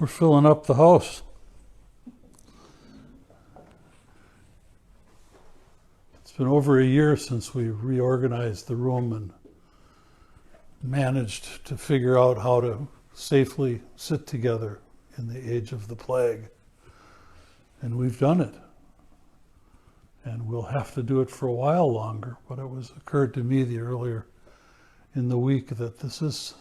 We're filling up the house. It's been over a year since we reorganized the room and managed to figure out how to safely sit together in the age of the plague. And we've done it. And we'll have to do it for a while longer, but it was occurred to me the earlier in the week that this has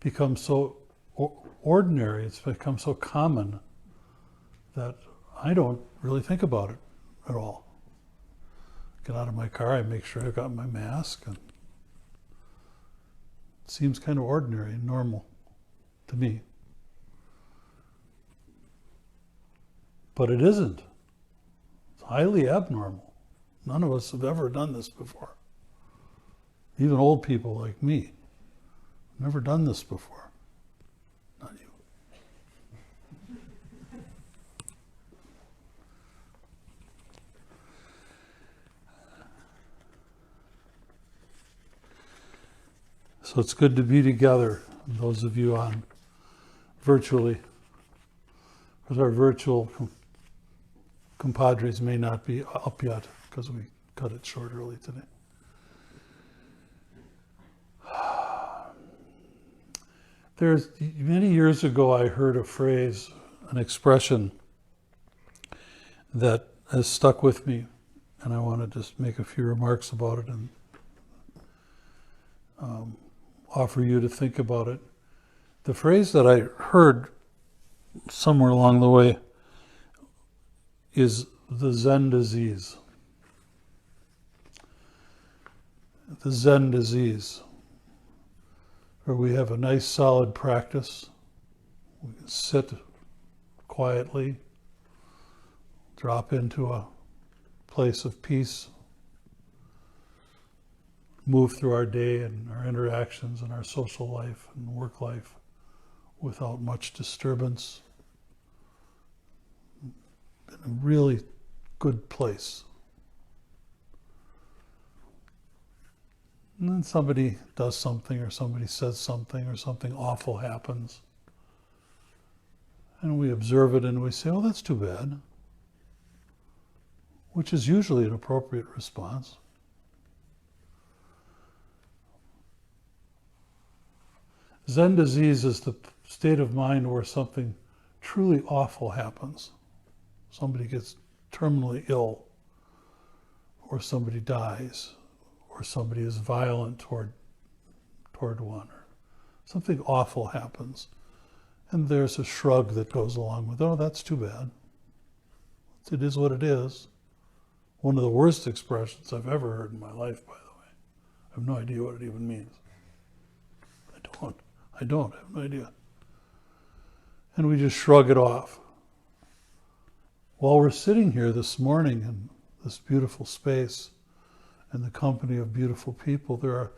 become so ordinary, it's become so common that I don't really think about it at all. Get out of my car, I make sure I've got my mask, and it seems kind of ordinary and normal to me. But it isn't. It's highly abnormal. None of us have ever done this before. Even old people like me, never done this before. Not you. So it's good to be together. Those of you on virtually, because our virtual compadres may not be up yet because we cut it short early today. There's many years ago I heard a phrase, an expression that has stuck with me, and I want to just make a few remarks about it and offer you to think about it. The phrase that I heard somewhere along the way is the Zen disease. The Zen disease, where we have a nice solid practice. We can sit quietly, drop into a place of peace, move through our day and our interactions and our social life and work life without much disturbance. In a really good place. And then somebody does something, or somebody says something, or something awful happens. And we observe it and we say, oh, that's too bad. Which is usually an appropriate response. Zen disease is the state of mind where something truly awful happens. Somebody gets terminally ill, or somebody dies, or somebody is violent toward one, or something awful happens. And there's a shrug that goes along with, oh, that's too bad. It is what it is. One of the worst expressions I've ever heard in my life, by the way. I have no idea what it even means. I have no idea. And we just shrug it off. While we're sitting here this morning in this beautiful space, in the company of beautiful people, there are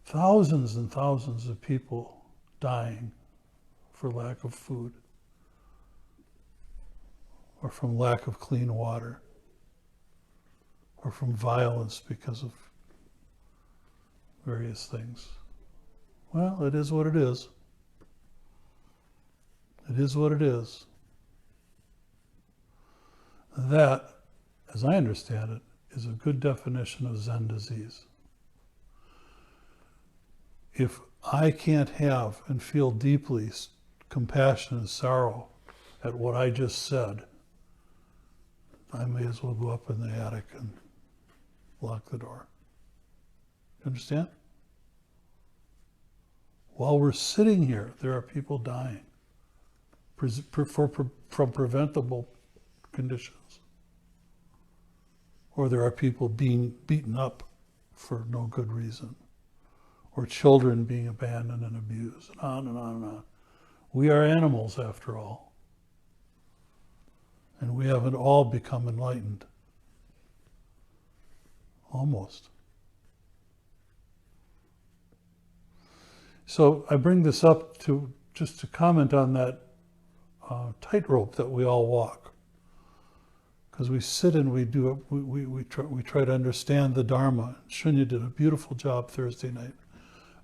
thousands and thousands of people dying for lack of food, or from lack of clean water, or from violence because of various things. Well, it is what it is. It is what it is. That, as I understand it, is a good definition of Zen disease. If I can't have and feel deeply compassion and sorrow at what I just said, I may as well go up in the attic and lock the door. You understand? While we're sitting here, there are people dying from preventable conditions. Or there are people being beaten up for no good reason. Or children being abandoned and abused, and on and on and on. We are animals, after all. And we haven't all become enlightened. Almost. So I bring this up just to comment on that tightrope that we all walk. Because we sit and we try to understand the Dharma. Shunya did a beautiful job Thursday night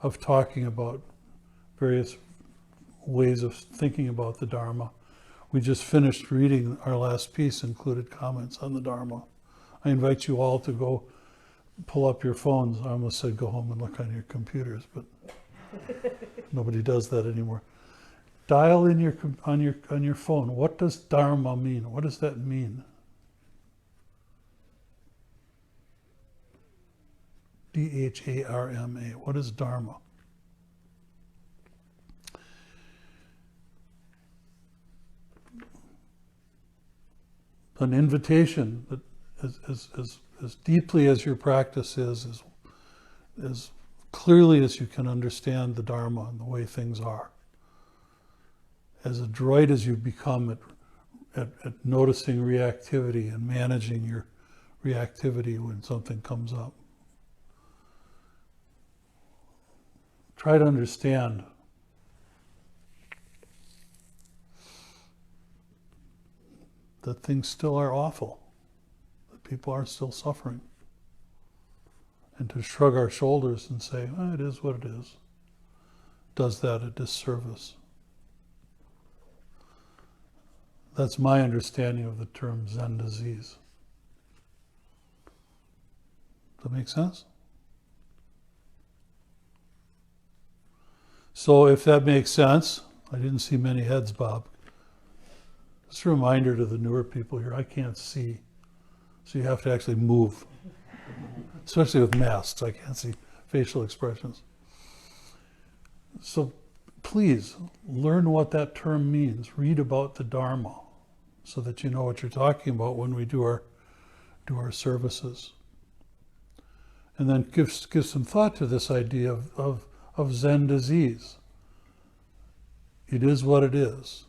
of talking about various ways of thinking about the Dharma. We just finished reading our last piece, included comments on the Dharma. I invite you all to go pull up your phones. I almost said go home and look on your computers, but nobody does that anymore. Dial in on your phone. What does Dharma mean? What does that mean? Dharma. What is Dharma? An invitation that as deeply as your practice is, as clearly as you can understand the Dharma and the way things are, as adroit as you become at noticing reactivity and managing your reactivity when something comes up. Try to understand that things still are awful, that people are still suffering. And to shrug our shoulders and say, oh, it is what it is, does that a disservice. That's my understanding of the term Zen disease. Does that make sense? So if that makes sense, I didn't see many heads bob. Just a reminder to the newer people here, I can't see. So you have to actually move. Especially with masks, I can't see facial expressions. So please, learn what that term means. Read about the Dharma so that you know what you're talking about when we do our services. And then give some thought to this idea of Zen disease. It is what it is.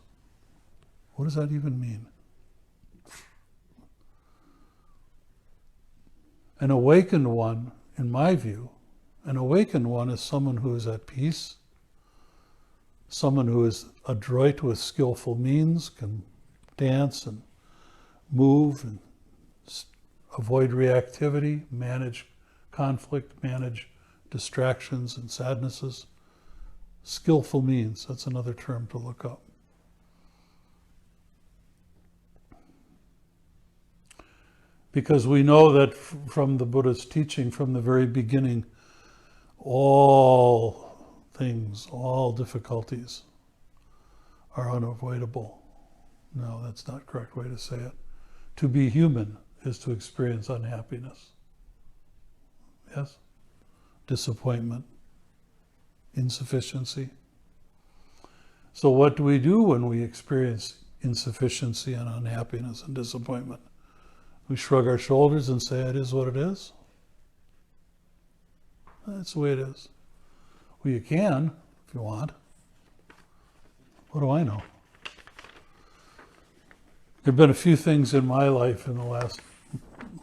What does that even mean? An awakened one, in my view, an awakened one is someone who is at peace, someone who is adroit with skillful means, can dance and move and avoid reactivity, manage conflict, manage distractions and sadnesses. Skillful means, that's another term to look up. Because we know that from the Buddha's teaching, from the very beginning, all things, all difficulties are unavoidable. No, that's not the correct way to say it. To be human is to experience unhappiness. Yes? Disappointment, insufficiency. So what do we do when we experience insufficiency and unhappiness and disappointment? We shrug our shoulders and say, it is what it is. That's the way it is. Well, you can, if you want. What do I know? There have been a few things in my life in the last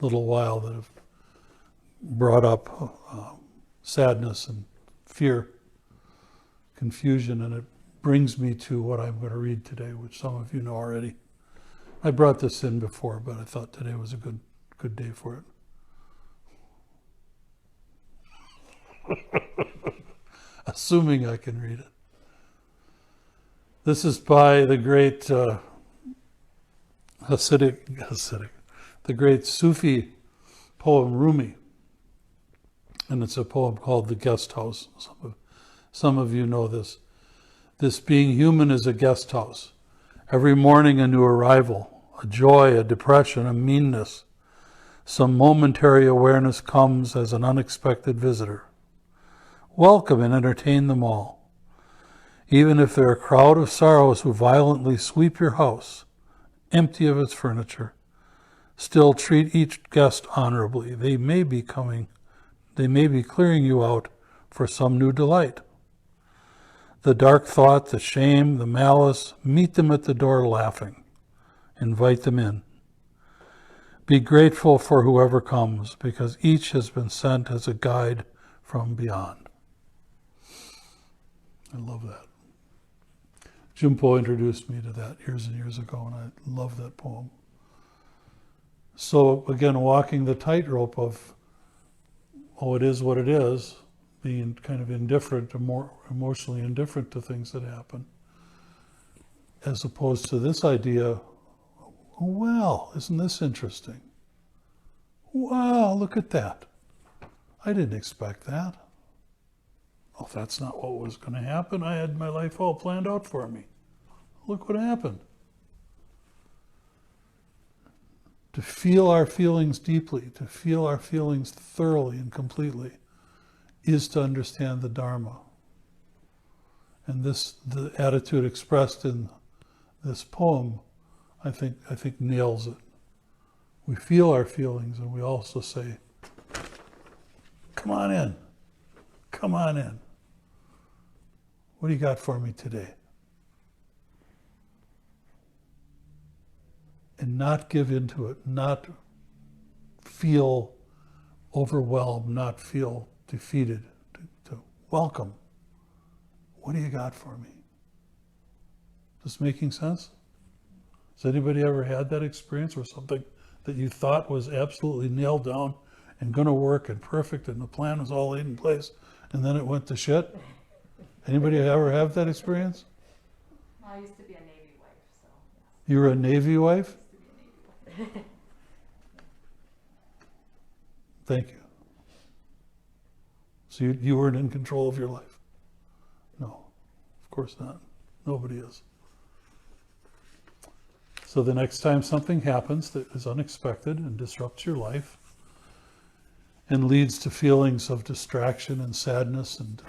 little while that have brought up sadness and fear, confusion, and it brings me to what I'm going to read today, which some of you know already. I brought this in before, but I thought today was a good day for it. Assuming I can read it. This is by the great Hasidic, the great Sufi poem Rumi. And it's a poem called The Guest House. Some of you know this. This being human is a guest house. Every morning a new arrival, a joy, a depression, a meanness. Some momentary awareness comes as an unexpected visitor. Welcome and entertain them all. Even if they're a crowd of sorrows who violently sweep your house, empty of its furniture, still treat each guest honorably. They may be clearing you out for some new delight. The dark thought, the shame, the malice, meet them at the door laughing. Invite them in. Be grateful for whoever comes, because each has been sent as a guide from beyond. I love that. Jumpo introduced me to that years and years ago, and I love that poem. So again, walking the tightrope of, it is what it is, being kind of indifferent or more emotionally indifferent to things that happen, as opposed to this idea, oh, well, isn't this interesting? Wow, look at that. I didn't expect that. Oh, that's not what was going to happen. I had my life all planned out for me. Look what happened. To feel our feelings deeply, to feel our feelings thoroughly and completely, is to understand the Dharma. And this, the attitude expressed in this poem, I think nails it. We feel our feelings, and we also say, come on in. Come on in. What do you got for me today? And not give into it, not feel overwhelmed, not feel defeated, to welcome. What do you got for me? This making sense? Has anybody ever had that experience where something that you thought was absolutely nailed down and going to work and perfect and the plan was all laid in place and then it went to shit? Anybody ever have that experience? Well, I used to be a Navy wife, so yes. You were a Navy wife? I used to be a Navy wife. Thank you. So you weren't in control of your life? No, of course not. Nobody is. So the next time something happens that is unexpected and disrupts your life and leads to feelings of distraction and sadness and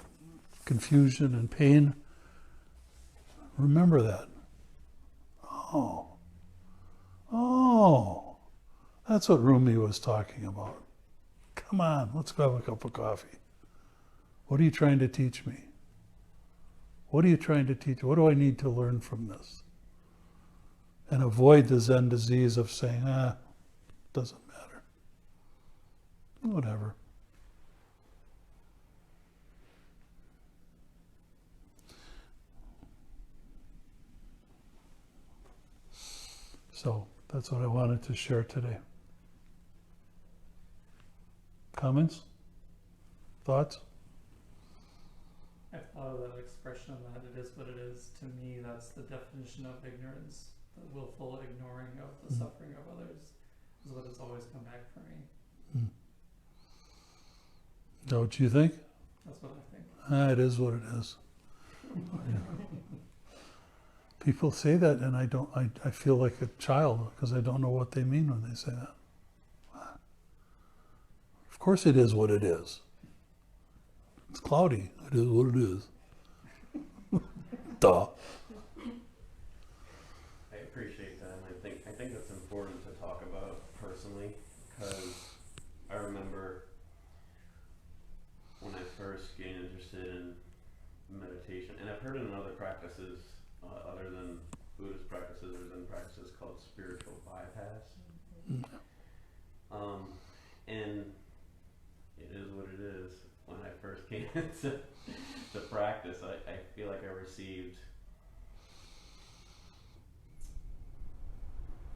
confusion and pain, remember that. Oh, that's what Rumi was talking about. Come on, let's go have a cup of coffee. What are you trying to teach me? What are you trying to teach? What do I need to learn from this? And avoid the Zen disease of saying, doesn't matter. Whatever. So that's what I wanted to share today. Comments? Thoughts? I thought of that expression that it is what it is. To me, that's the definition of ignorance. The willful ignoring of the suffering of others is what has always come back for me. Don't you think? That's what I think. It is what it is. People say that and I feel like a child because I don't know what they mean when they say that. Of course it is what it is. It's cloudy. It is what it is. Duh. I appreciate that, and I think that's important to talk about personally, because I remember when I first gained interested in meditation, and I've heard it in other practices other than Buddhist practices or Zen practices called spiritual bypass. And it is what it is. When I first came into practice, I feel like I received,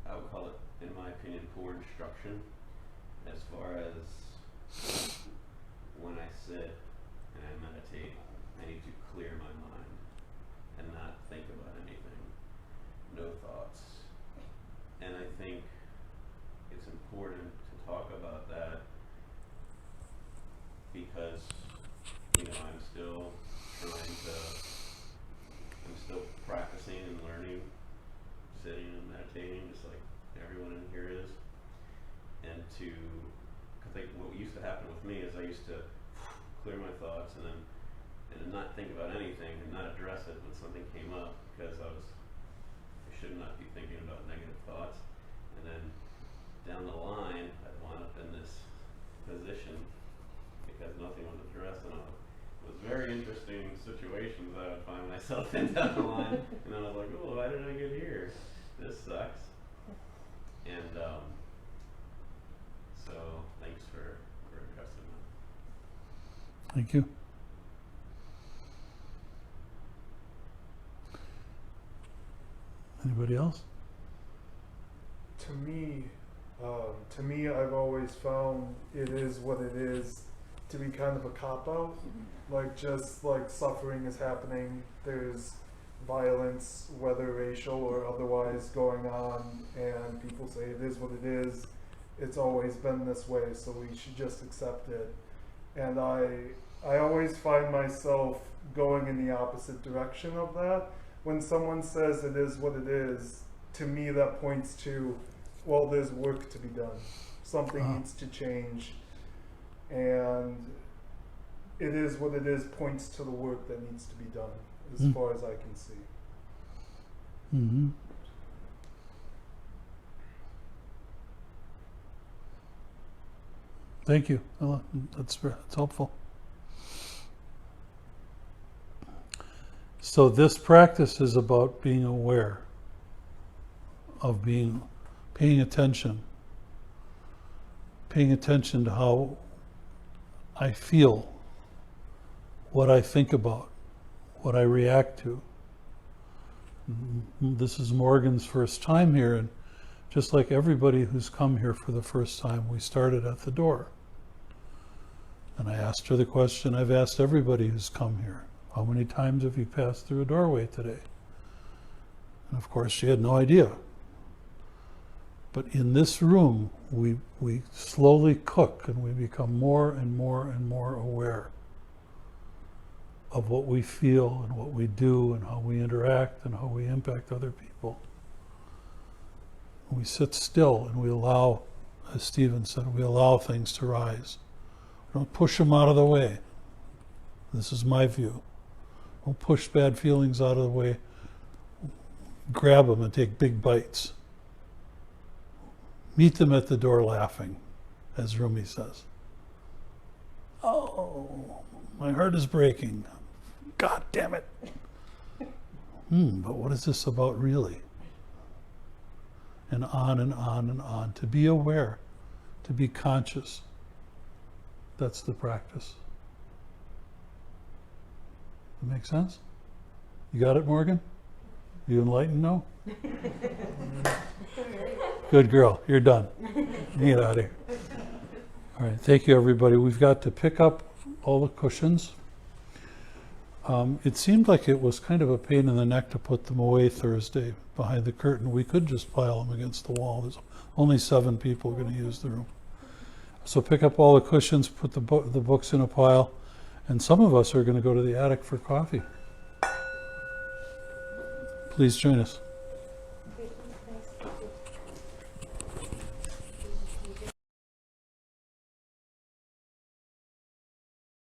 I would call it, in my opinion, poor instruction as far as when I sit and I meditate, I need to clear my mind and not think about anything, no thoughts. And I think it's important to talk about that because, I'm still practicing and learning, sitting and meditating, just like everyone in here is. And because what used to happen with me is I used to clear my thoughts and not think about anything and not address it when something came up because I should not be thinking about negative thoughts. And then down the line, I'd wound up in this position because nothing was addressed, and it was very interesting situations I would find myself in down the line, and I was like, oh, why did I get here? This sucks. And so thanks for addressing that. Thank you. Anybody else? To me, I've always found it is what it is to be kind of a cop-out. Like, just like suffering is happening, there's violence, whether racial or otherwise, going on, and people say it is what it is. It's always been this way, so we should just accept it. And I always find myself going in the opposite direction of that. When someone says it is what it is, to me that points to, well, there's work to be done. Something needs to change. And it is what it is points to the work that needs to be done, as far as I can see. Mm-hmm. Thank you. That's helpful. So this practice is about being aware of paying attention to how I feel, what I think about, what I react to. This is Morgan's first time here, and just like everybody who's come here for the first time, we started at the door. And I asked her the question I've asked everybody who's come here. How many times have you passed through a doorway today? And of course she had no idea. But in this room, we slowly cook and we become more and more and more aware of what we feel and what we do and how we interact and how we impact other people. We sit still and we allow, as Stephen said, we allow things to rise. We don't push them out of the way. This is my view. Don't push bad feelings out of the way. Grab them and take big bites. Meet them at the door laughing, as Rumi says. Oh, my heart is breaking. God damn it. But what is this about really? And on and on and on. To be aware, to be conscious. That's the practice. That make sense? You got it, Morgan? You enlightened now? Good girl. You're done. Get out of here. All right. Thank you, everybody. We've got to pick up all the cushions. It seemed like it was kind of a pain in the neck to put them away Thursday behind the curtain. We could just pile them against the wall. There's only 7 people going to use the room. So pick up all the cushions, put the books in a pile, and some of us are going to go to the attic for coffee. Please join us.